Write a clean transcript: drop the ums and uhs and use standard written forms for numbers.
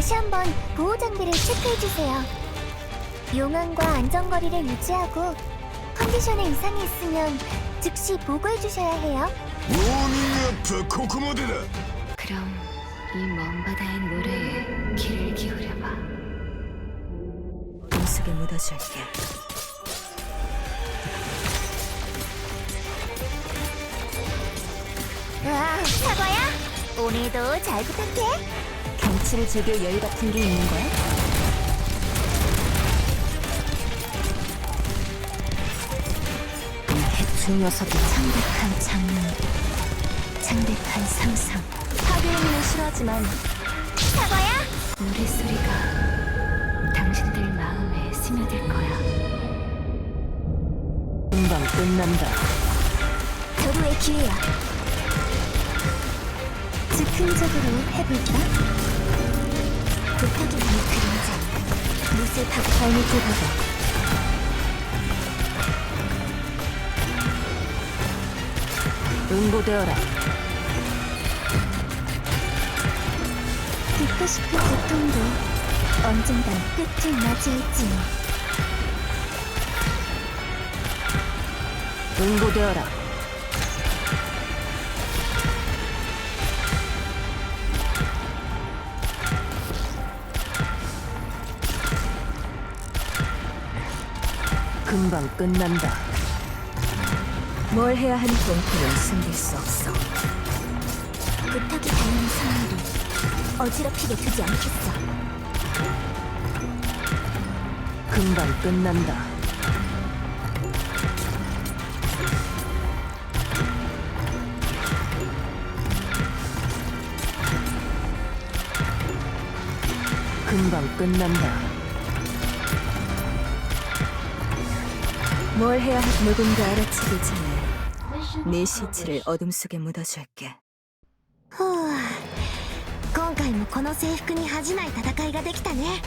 다시 한번 보호 장비를 체크해주세요. 용암과 안전거리를 유지하고 컨디션에 이상이 있으면 즉시 보고해주셔야 해요. ウォーニングアップはここまでだ。 그럼 이 먼 바다의 노래에 귀를 기울여봐. 물속에 묻어줄게. 와, 사과야? 오늘도 잘 부탁해. 경치를 즐길 여유 같은 게 있는 거야? 이 해충 녀석이 창백한 장면, 창백한 상상. 파괴는 싫어하지만 사과야? 노랫소리가 당신들 마음에 스며들 거야. 금방 끝난다. 결호의 기회야. 즉흥적으로 해볼까? 부탁이 이 그림자 무쇠 발밑을 봐봐. 응고되어라. 듣고 싶은 고통도 언젠간 끝을 맞이할지. 응고되어라. 금방 끝난다. 뭘 해야 하는 공포는 숨길 수 없어. 부탁이 닿는 상황도 어지럽히게 두지 않겠어. 금방 끝난다. 금방 끝난다. 뭘 해야 하지? 누군가 알아채기 전에 네 시체를 어둠 속에 묻어줄게. ふう、今回もこの制服に恥じない戦いができたね。